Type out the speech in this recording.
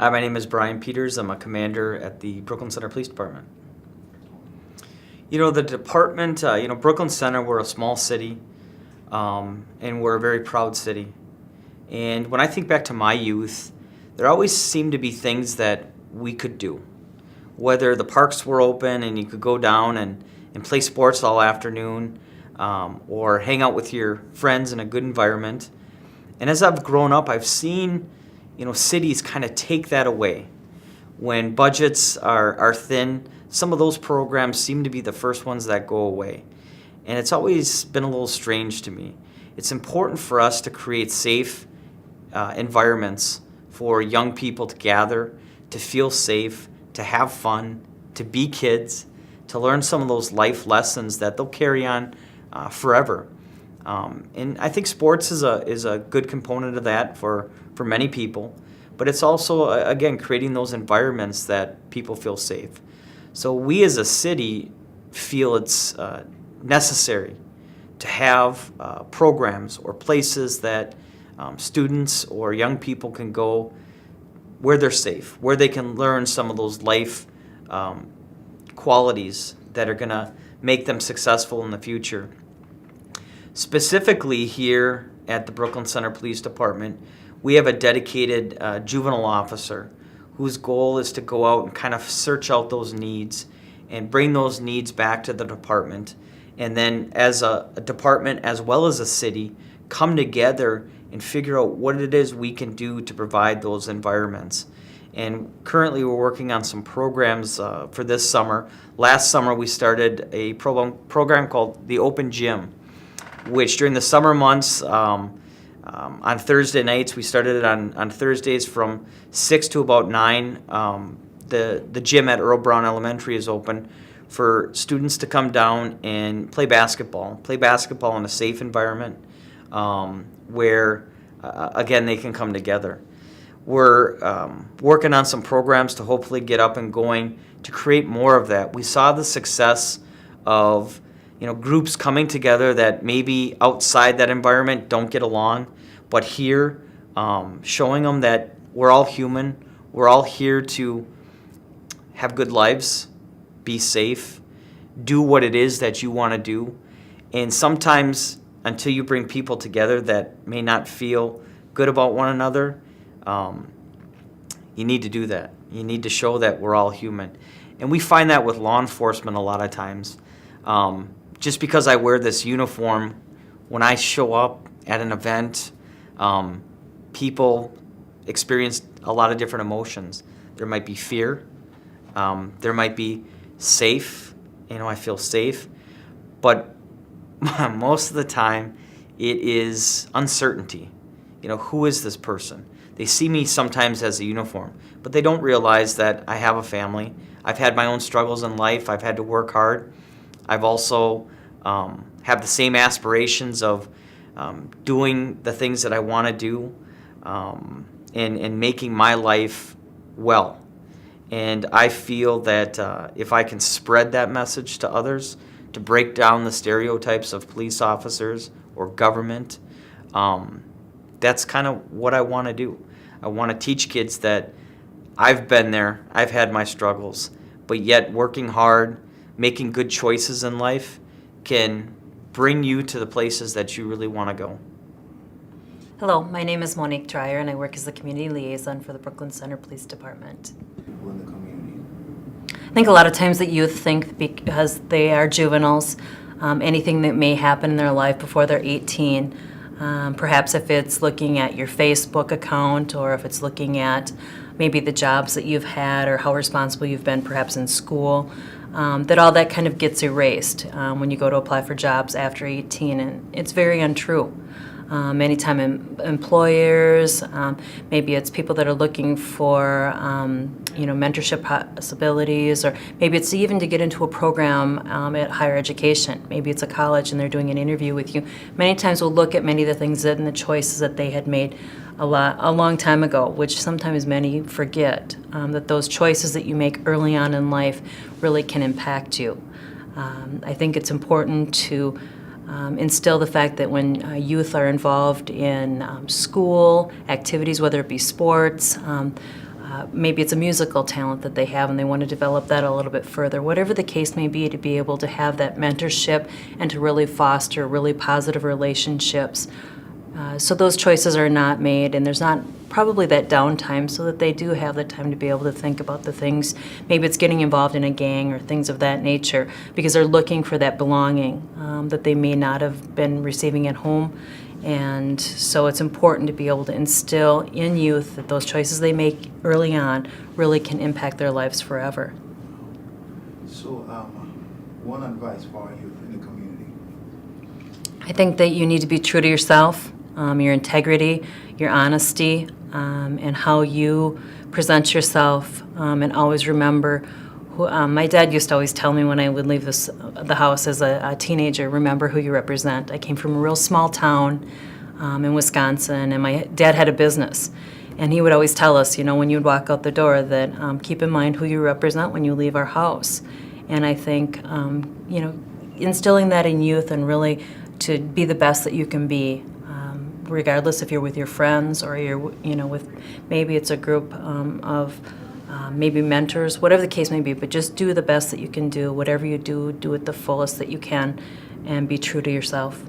Hi, my name is Brian Peters. I'm a commander at the Brooklyn Center Police Department. The department, Brooklyn Center, we're a small city, and we're a very proud city. And when I think back to my youth, there always seemed to be things that we could do. Whether the parks were open and you could go down and play sports all afternoon, or hang out with your friends in a good environment. And as I've grown up, I've seen cities kind of take that away. When budgets are thin, some of those programs seem to be the first ones that go away. And it's always been a little strange to me. It's important for us to create safe environments for young people to gather, to feel safe, to have fun, to be kids, to learn some of those life lessons that they'll carry on forever. And I think sports is a good component of that for many people, but it's also, again, creating those environments that people feel safe. So we as a city feel it's necessary to have programs or places that students or young people can go where they're safe, where they can learn some of those life qualities that are going to make them successful in the future. Specifically here at the Brooklyn Center Police Department, we have a dedicated juvenile officer whose goal is to go out and kind of search out those needs and bring those needs back to the department. And then as a department as well as a city, come together and figure out what it is we can do to provide those environments. And currently we're working on some programs for this summer. Last summer we started a program called the Open Gym, which during the summer months, on Thursday nights, we started it on Thursdays from 6 to about 9. The gym at Earl Brown Elementary is open for students to come down and play basketball in a safe environment where, again, they can come together. We're working on some programs to hopefully get up and going to create more of that. We saw the success of groups coming together that maybe outside that environment don't get along, but here, showing them that we're all human, we're all here to have good lives, be safe, do what it is that you want to do. And sometimes, until you bring people together that may not feel good about one another, you need to do that. You need to show that we're all human. And we find that with law enforcement a lot of times. Just because I wear this uniform, when I show up at an event, people experience a lot of different emotions. There might be fear. There might be safe. I feel safe. But most of the time, it is uncertainty. Who is this person? They see me sometimes as a uniform, but they don't realize that I have a family. I've had my own struggles in life. I've had to work hard. I've also have the same aspirations of doing the things that I want to do and making my life well. And I feel that if I can spread that message to others, to break down the stereotypes of police officers or government, that's kind of what I want to do. I want to teach kids that I've been there, I've had my struggles, but yet working hard, making good choices in life can bring you to the places that you really want to go. Hello, my name is Monique Dreyer, and I work as the community liaison for the Brooklyn Center Police Department. People in the community. I think a lot of times that youth think because they are juveniles, anything that may happen in their life before they're 18, perhaps if it's looking at your Facebook account or if it's looking at maybe the jobs that you've had or how responsible you've been perhaps in school, that all that kind of gets erased when you go to apply for jobs after 18, and it's very untrue. Anytime employers, maybe it's people that are looking for mentorship possibilities, or maybe it's even to get into a program at higher education. Maybe it's a college and they're doing an interview with you. Many times we'll look at many of the things and the choices that they had made a long time ago, which sometimes many forget, that those choices that you make early on in life really can impact you. I think it's important to instill the fact that when youth are involved in school activities, whether it be sports, maybe it's a musical talent that they have and they want to develop that a little bit further. Whatever the case may be, to be able to have that mentorship and to really foster really positive relationships. So those choices are not made, and there's not probably that downtime, so that they do have the time to be able to think about the things. Maybe it's getting involved in a gang or things of that nature, because they're looking for that belonging that they may not have been receiving at home. And so it's important to be able to instill in youth that those choices they make early on really can impact their lives forever. So, one advice for our youth in the community. I think that you need to be true to yourself, your integrity, your honesty, and how you present yourself, and always remember who, my dad used to always tell me when I would leave the house as a teenager, remember who you represent. I came from a real small town in Wisconsin, and my dad had a business. And he would always tell us, when you would walk out the door, that keep in mind who you represent when you leave our house. And I think, instilling that in youth and really to be the best that you can be, regardless if you're with your friends or you're, with maybe it's a group of maybe mentors, whatever the case may be, but just do the best that you can do. Whatever you do, do it the fullest that you can, and be true to yourself.